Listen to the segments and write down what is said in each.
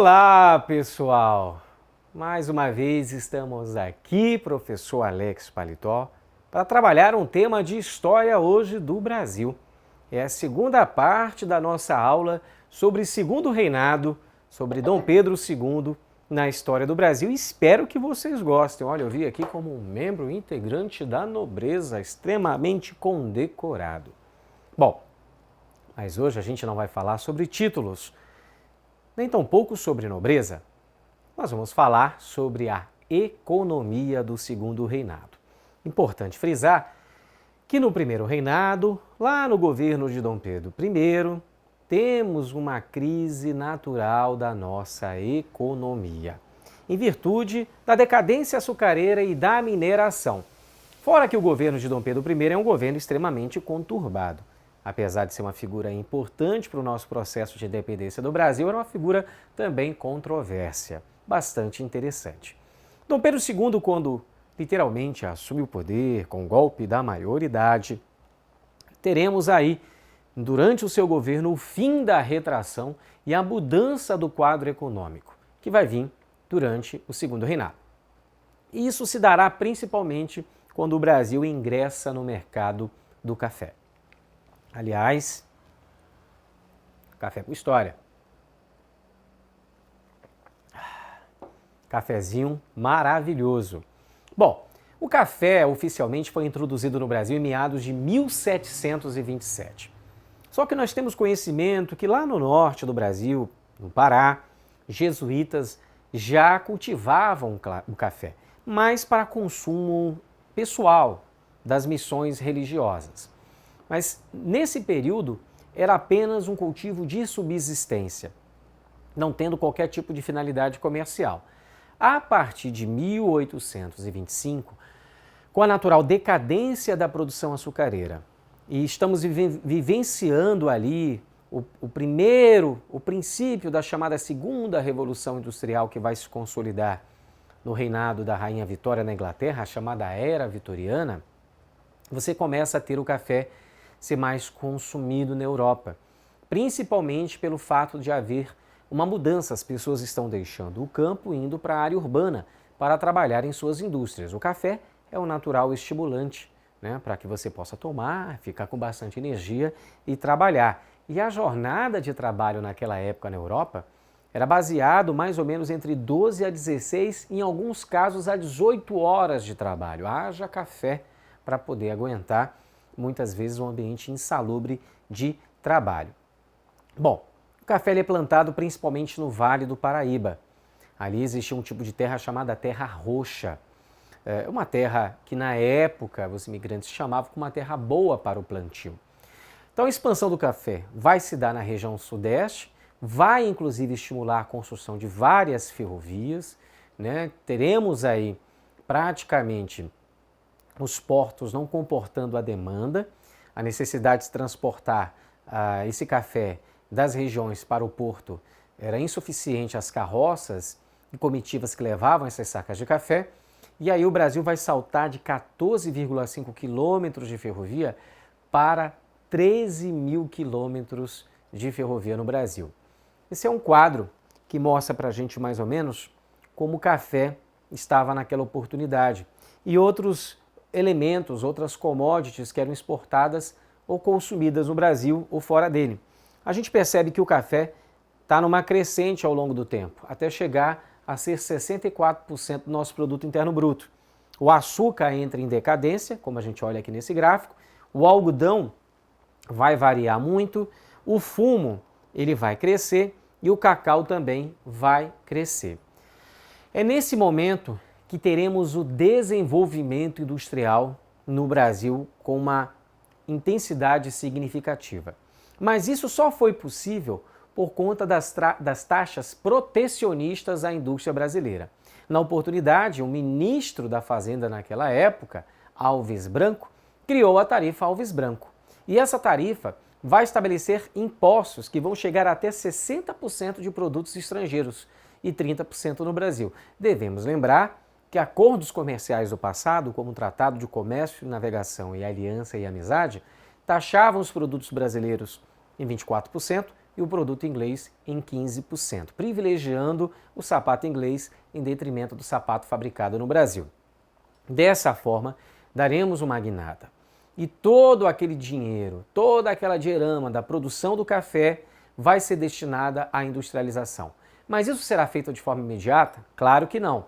Olá, pessoal! Mais uma vez estamos aqui, professor Alex Paletó, para trabalhar um tema de história hoje do Brasil. É a segunda parte da nossa aula sobre Segundo Reinado, sobre Dom Pedro II na história do Brasil. Espero que vocês gostem. Olha, eu vi aqui como um membro integrante da nobreza, extremamente condecorado. Bom, mas hoje a gente não vai falar sobre títulos, nem tampouco sobre nobreza. Nós vamos falar sobre a economia do Segundo Reinado. Importante frisar que no primeiro reinado, lá no governo de Dom Pedro I, temos uma crise natural da nossa economia, em virtude da decadência açucareira e da mineração. Fora que o governo de Dom Pedro I é um governo extremamente conturbado. Apesar de ser uma figura importante para o nosso processo de independência do Brasil, era uma figura também controversa, bastante interessante. Dom Pedro II, quando literalmente assume o poder com o golpe da maioridade, teremos aí, durante o seu governo, o fim da retração e a mudança do quadro econômico, que vai vir durante o Segundo Reinado. E isso se dará principalmente quando o Brasil ingressa no mercado do café. Aliás, café com história. Cafezinho maravilhoso. Bom, o café oficialmente foi introduzido no Brasil em meados de 1727. Só que nós temos conhecimento que lá no norte do Brasil, no Pará, jesuítas já cultivavam o café, mas para consumo pessoal das missões religiosas. Mas nesse período era apenas um cultivo de subsistência, não tendo qualquer tipo de finalidade comercial. A partir de 1825, com a natural decadência da produção açucareira, e estamos vivenciando ali o princípio da chamada Segunda Revolução Industrial, que vai se consolidar no reinado da Rainha Vitória na Inglaterra, a chamada Era Vitoriana, você começa a ter o café ser mais consumido na Europa, principalmente pelo fato de haver uma mudança. As pessoas estão deixando o campo e indo para a área urbana para trabalhar em suas indústrias. O café é um natural estimulante, né, para que você possa tomar, ficar com bastante energia e trabalhar. E a jornada de trabalho naquela época na Europa era baseado mais ou menos entre 12 a 16, em alguns casos a 18 horas de trabalho. Haja café para poder aguentar muitas vezes um ambiente insalubre de trabalho. Bom, o café é plantado principalmente no Vale do Paraíba. Ali existia um tipo de terra chamada terra roxa. Uma terra que na época os imigrantes chamavam como uma terra boa para o plantio. Então a expansão do café vai se dar na região sudeste, vai inclusive estimular a construção de várias ferrovias, né? Teremos aí praticamente os portos não comportando a demanda, a necessidade de transportar esse café das regiões para o porto era insuficiente, as carroças e comitivas que levavam essas sacas de café, e aí o Brasil vai saltar de 14,5 quilômetros de ferrovia para 13 mil quilômetros de ferrovia no Brasil. Esse é um quadro que mostra para a gente mais ou menos como o café estava naquela oportunidade e outros elementos, outras commodities que eram exportadas ou consumidas no Brasil ou fora dele. A gente percebe que o café está numa crescente ao longo do tempo, até chegar a ser 64% do nosso produto interno bruto. O açúcar entra em decadência, como a gente olha aqui nesse gráfico, o algodão vai variar muito, o fumo ele vai crescer e o cacau também vai crescer. É nesse momento que teremos o desenvolvimento industrial no Brasil com uma intensidade significativa. Mas isso só foi possível por conta das taxas protecionistas à indústria brasileira. Na oportunidade, o ministro da Fazenda naquela época, Alves Branco, criou a tarifa Alves Branco. E essa tarifa vai estabelecer impostos que vão chegar até 60% de produtos estrangeiros e 30% no Brasil. Devemos lembrar que acordos comerciais do passado, como o Tratado de Comércio, Navegação e Aliança e Amizade, taxavam os produtos brasileiros em 24%, e o produto inglês em 15%, privilegiando o sapato inglês em detrimento do sapato fabricado no Brasil. Dessa forma, daremos uma guinada. E todo aquele dinheiro, toda aquela dinheirama da produção do café vai ser destinada à industrialização. Mas isso será feito de forma imediata? Claro que não.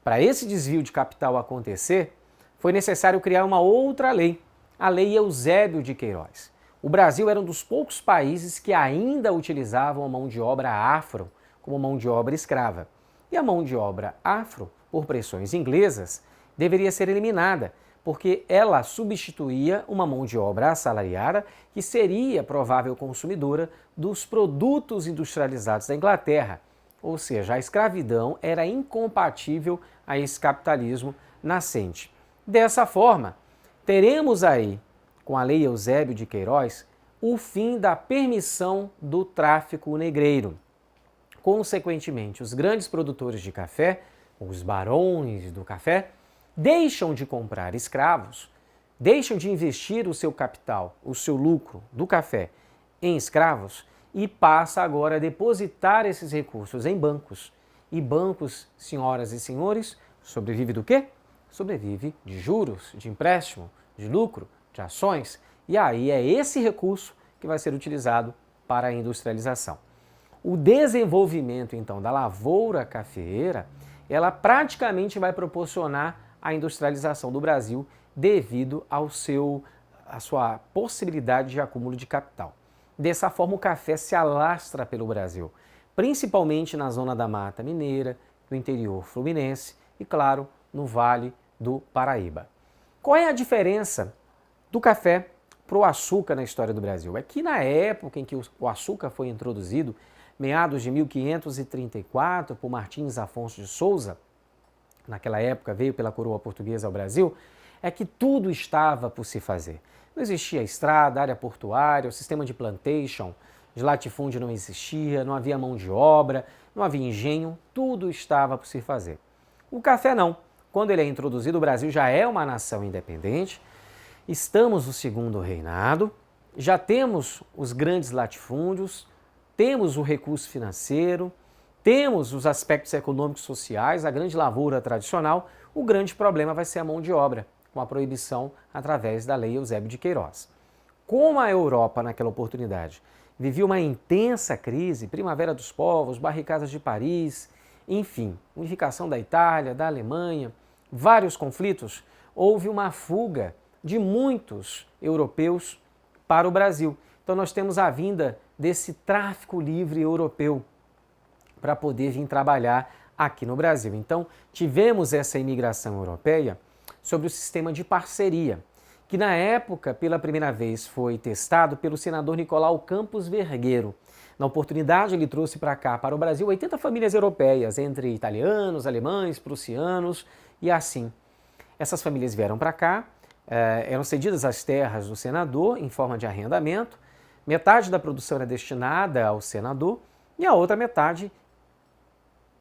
Para esse desvio de capital acontecer, foi necessário criar uma outra lei, a Lei Eusébio de Queiroz. O Brasil era um dos poucos países que ainda utilizavam a mão de obra afro como mão de obra escrava. E a mão de obra afro, por pressões inglesas, deveria ser eliminada, porque ela substituía uma mão de obra assalariada que seria provável consumidora dos produtos industrializados da Inglaterra. Ou seja, a escravidão era incompatível a esse capitalismo nascente. Dessa forma, teremos aí, com a Lei Eusébio de Queiroz, o fim da permissão do tráfico negreiro. Consequentemente, os grandes produtores de café, os barões do café, deixam de comprar escravos, deixam de investir o seu capital, o seu lucro do café em escravos e passa agora a depositar esses recursos em bancos. E bancos, senhoras e senhores, sobrevive do quê? Sobrevive de juros, de empréstimo, de lucro, de ações. E aí é esse recurso que vai ser utilizado para a industrialização. O desenvolvimento, então, da lavoura cafeeira, ela praticamente vai proporcionar a industrialização do Brasil devido à sua possibilidade de acúmulo de capital. Dessa forma, o café se alastra pelo Brasil, principalmente na zona da Mata Mineira, no interior fluminense e, claro, no Vale do Paraíba. Qual é a diferença do café para o açúcar na história do Brasil? É que na época em que o açúcar foi introduzido, meados de 1534, por Martins Afonso de Souza, naquela época veio pela coroa portuguesa ao Brasil, é que tudo estava por se fazer. Não existia estrada, área portuária, o sistema de plantation, de latifúndio não existia, não havia mão de obra, não havia engenho, tudo estava por se fazer. O café não. Quando ele é introduzido, o Brasil já é uma nação independente, estamos no segundo reinado, já temos os grandes latifúndios, temos o recurso financeiro, temos os aspectos econômicos e sociais, a grande lavoura tradicional. O grande problema vai ser a mão de obra, com a proibição através da Lei Eusébio de Queiroz. Como a Europa, naquela oportunidade, vivia uma intensa crise, Primavera dos Povos, Barricadas de Paris, enfim, unificação da Itália, da Alemanha, vários conflitos, houve uma fuga de muitos europeus para o Brasil. Então nós temos a vinda desse tráfico livre europeu para poder vir trabalhar aqui no Brasil. Então tivemos essa imigração europeia sobre o sistema de parceria, que na época, pela primeira vez, foi testado pelo senador Nicolau Campos Vergueiro. Na oportunidade, ele trouxe para cá, para o Brasil, 80 famílias europeias, entre italianos, alemães, prussianos e assim. Essas famílias vieram para cá, eram cedidas as terras do senador em forma de arrendamento, metade da produção era destinada ao senador e a outra metade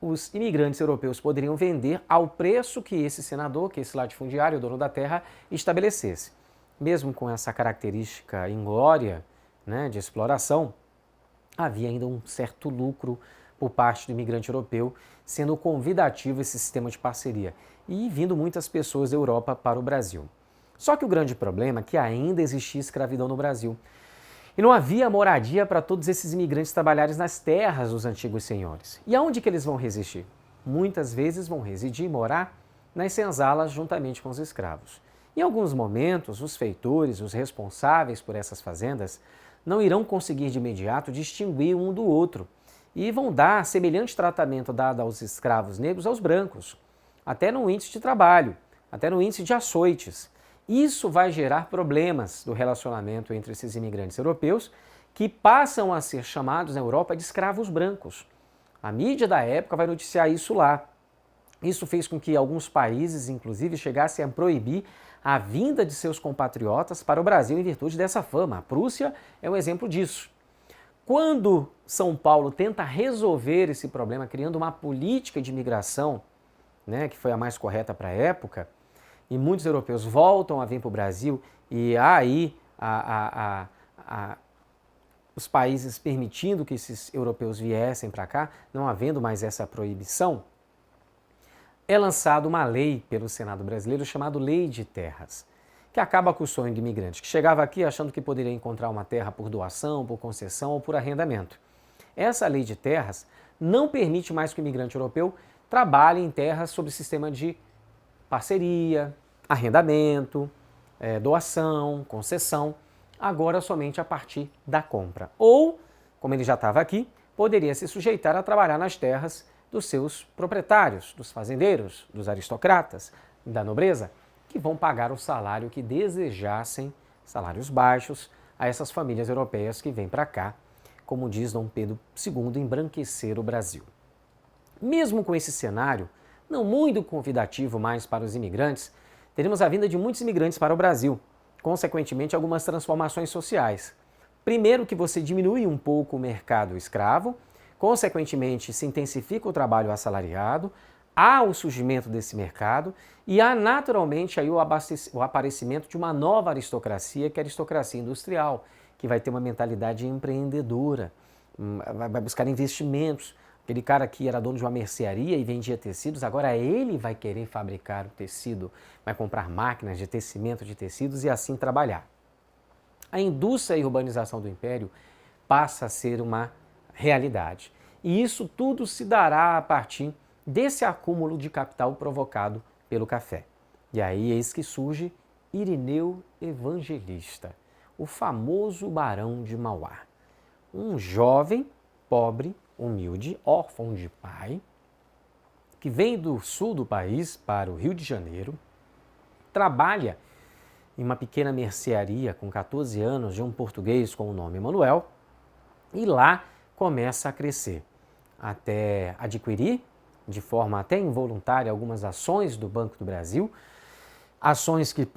os imigrantes europeus poderiam vender ao preço que esse senador, que esse latifundiário, o dono da terra, estabelecesse. Mesmo com essa característica inglória, né, de exploração, havia ainda um certo lucro por parte do imigrante europeu, sendo convidativo esse sistema de parceria e vindo muitas pessoas da Europa para o Brasil. Só que o grande problema é que ainda existia escravidão no Brasil. E não havia moradia para todos esses imigrantes trabalharem nas terras dos antigos senhores. E aonde que eles vão residir? Muitas vezes vão residir e morar nas senzalas juntamente com os escravos. Em alguns momentos, os feitores, os responsáveis por essas fazendas, não irão conseguir de imediato distinguir um do outro e vão dar semelhante tratamento dado aos escravos negros aos brancos, até no índice de trabalho, até no índice de açoites. Isso vai gerar problemas do relacionamento entre esses imigrantes europeus que passam a ser chamados na Europa de escravos brancos. A mídia da época vai noticiar isso lá. Isso fez com que alguns países, inclusive, chegassem a proibir a vinda de seus compatriotas para o Brasil em virtude dessa fama. A Prússia é um exemplo disso. Quando São Paulo tenta resolver esse problema, criando uma política de imigração, né, que foi a mais correta para a época, e muitos europeus voltam a vir para o Brasil, e há aí os países permitindo que esses europeus viessem para cá, não havendo mais essa proibição, é lançada uma lei pelo Senado brasileiro chamada Lei de Terras, que acaba com o sonho do imigrante, que chegava aqui achando que poderia encontrar uma terra por doação, por concessão ou por arrendamento. Essa Lei de Terras não permite mais que o imigrante europeu trabalhe em terras sob sistema de parceria, arrendamento, doação, concessão, agora somente a partir da compra. Ou, como ele já estava aqui, poderia se sujeitar a trabalhar nas terras dos seus proprietários, dos fazendeiros, dos aristocratas, da nobreza, que vão pagar o salário que desejassem, salários baixos, a essas famílias europeias que vêm para cá, como diz Dom Pedro II, embranquecer o Brasil. Mesmo com esse cenário, não muito convidativo mais para os imigrantes, teremos a vinda de muitos imigrantes para o Brasil, consequentemente algumas transformações sociais. Primeiro que você diminui um pouco o mercado escravo, consequentemente se intensifica o trabalho assalariado, há o surgimento desse mercado e há naturalmente aí o aparecimento de uma nova aristocracia, que é a aristocracia industrial, que vai ter uma mentalidade empreendedora, vai buscar investimentos. Aquele cara que era dono de uma mercearia e vendia tecidos, agora ele vai querer fabricar o tecido, vai comprar máquinas de tecimento de tecidos e assim trabalhar. A indústria e urbanização do Império passa a ser uma realidade. E isso tudo se dará a partir desse acúmulo de capital provocado pelo café. E aí eis que surge Irineu Evangelista, o famoso Barão de Mauá. Um jovem, pobre, humilde, órfão de pai, que vem do sul do país para o Rio de Janeiro, trabalha em uma pequena mercearia com 14 anos de um português com o nome Manuel e lá começa a crescer, até adquirir, de forma até involuntária, algumas ações do Banco do Brasil, ações que,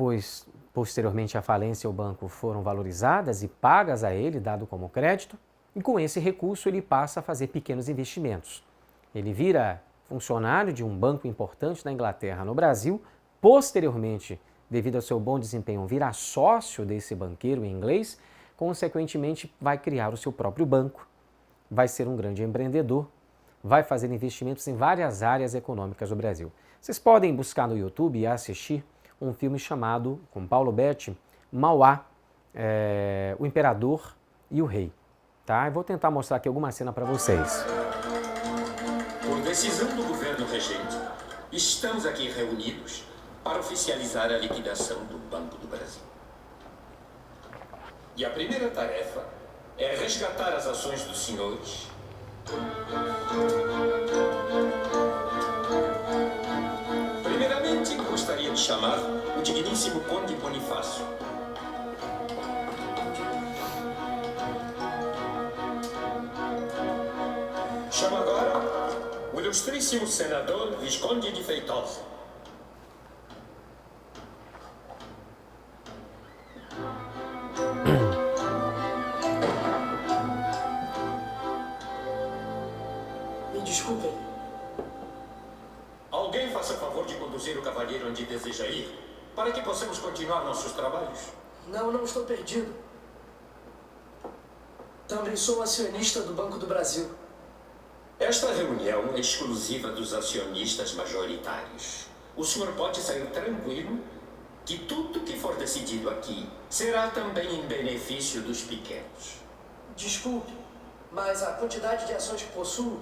posteriormente à falência, o banco foram valorizadas e pagas a ele, dado como crédito, e com esse recurso ele passa a fazer pequenos investimentos. Ele vira funcionário de um banco importante na Inglaterra, no Brasil, posteriormente, devido ao seu bom desempenho, vira sócio desse banqueiro inglês, consequentemente vai criar o seu próprio banco, vai ser um grande empreendedor, vai fazer investimentos em várias áreas econômicas do Brasil. Vocês podem buscar no YouTube e assistir um filme chamado, com Paulo Betti, Mauá, o Imperador e o Rei. Tá? Eu vou tentar mostrar aqui alguma cena para vocês. Por decisão do governo regente, estamos aqui reunidos para oficializar a liquidação do Banco do Brasil. E a primeira tarefa é resgatar as ações dos senhores. Primeiramente, gostaria de chamar o digníssimo Conde Bonifácio. Chamo agora o ilustríssimo senador Visconde de Feitosa. Me desculpem. Alguém faça favor de conduzir o cavalheiro onde deseja ir, para que possamos continuar nossos trabalhos. Não estou perdido. Também sou acionista do Banco do Brasil. Esta reunião é exclusiva dos acionistas majoritários. O senhor pode sair tranquilo que tudo que for decidido aqui será também em benefício dos pequenos. Desculpe, mas a quantidade de ações que possuo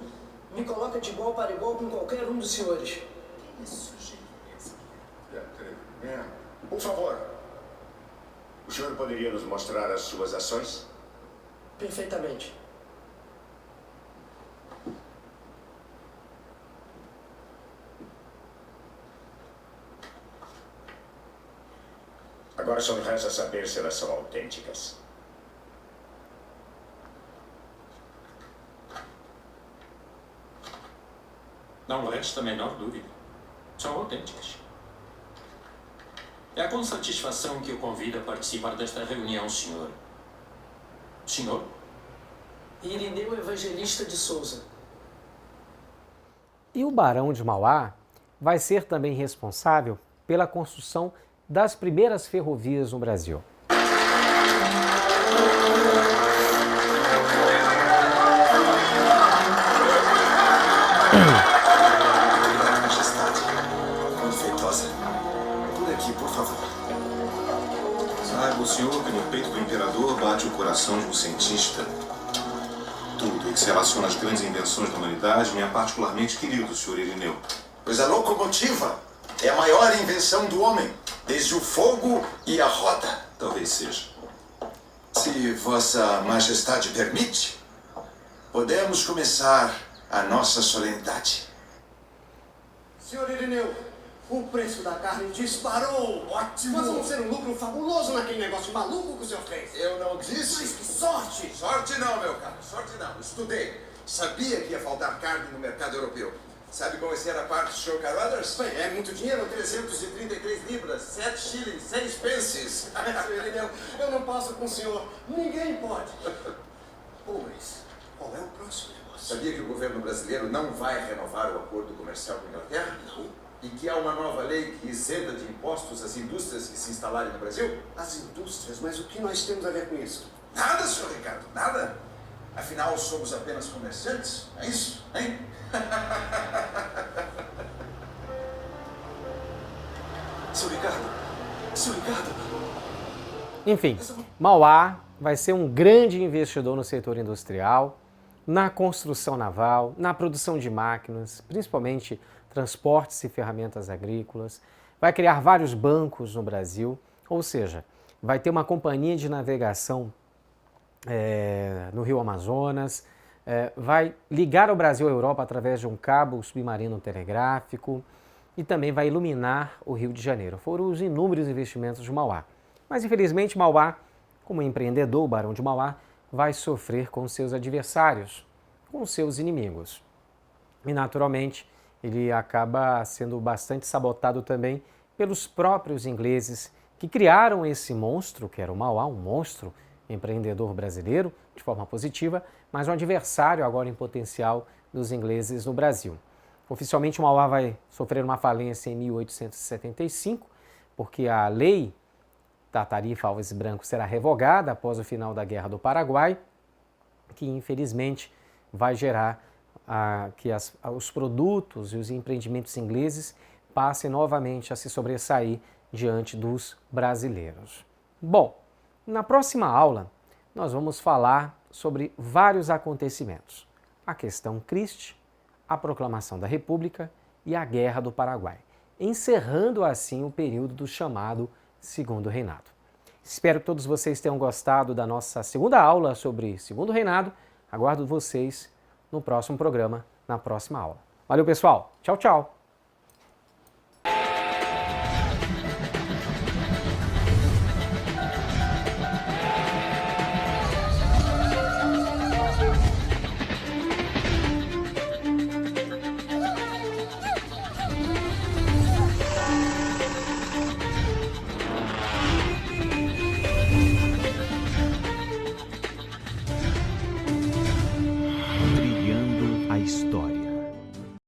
me coloca de igual para igual com qualquer um dos senhores. Isso, gentileza. Por favor, o senhor poderia nos mostrar as suas ações? Perfeitamente. Agora só me resta saber se elas são autênticas. Não resta a menor dúvida. São autênticas. É com satisfação que o convido a participar desta reunião, senhor. Senhor? Irineu Evangelista de Souza. E o Barão de Mauá vai ser também responsável pela construção das primeiras ferrovias no Brasil. boca, no peito do imperador, bate o coração de um cientista. Tudo que se relaciona às grandes invenções da humanidade me é particularmente querido, Sr. Irineu. Pois a locomotiva é a maior invenção do homem, desde o fogo e a roda. Talvez seja. Se Vossa Majestade permite, podemos começar a nossa solenidade. Senhor Irineu, o preço da carne disparou. Ótimo. Nós vamos ter um lucro fabuloso naquele negócio maluco que o senhor fez. Eu não disse. Mas que sorte! Sorte não, meu caro, sorte não. Estudei. Sabia que ia faltar carne no mercado europeu. Sabe como esse era a parte do Sr. Carruthers? Bem, é muito dinheiro. 333 libras, 7 shillings, 6 pences. Senhor Irineu, eu não passo com o senhor. Ninguém pode. Pô, mas qual é o próximo negócio? Sabia que o governo brasileiro não vai renovar o acordo comercial com a Inglaterra? Não. E que há uma nova lei que isenta de impostos as indústrias que se instalarem no Brasil? As indústrias, mas o que nós temos a ver com isso? Nada, Sr. Ricardo, nada. Afinal, somos apenas comerciantes, é isso, hein? Seu Ricardo! Seu Ricardo! Enfim, Mauá vai ser um grande investidor no setor industrial, na construção naval, na produção de máquinas, principalmente transportes e ferramentas agrícolas. Vai criar vários bancos no Brasil, ou seja, vai ter uma companhia de navegação no Rio Amazonas, vai ligar o Brasil à Europa através de um cabo submarino telegráfico e também vai iluminar o Rio de Janeiro. Foram os inúmeros investimentos de Mauá. Mas, infelizmente, Mauá, como empreendedor, o Barão de Mauá, vai sofrer com seus adversários, com seus inimigos. E, naturalmente, ele acaba sendo bastante sabotado também pelos próprios ingleses que criaram esse monstro, que era o Mauá, um monstro empreendedor brasileiro, de forma positiva, mas um adversário agora em potencial dos ingleses no Brasil. Oficialmente, o Mauá vai sofrer uma falência em 1875, porque a lei da tarifa Alves Branco será revogada após o final da Guerra do Paraguai, que infelizmente vai gerar que os produtos e os empreendimentos ingleses passem novamente a se sobressair diante dos brasileiros. Bom, na próxima aula nós vamos falar sobre vários acontecimentos. A questão Christie, a proclamação da República e a Guerra do Paraguai, encerrando assim o período do chamado Segundo Reinado. Espero que todos vocês tenham gostado da nossa segunda aula sobre Segundo Reinado. Aguardo vocês no próximo programa, na próxima aula. Valeu, pessoal. Tchau, tchau.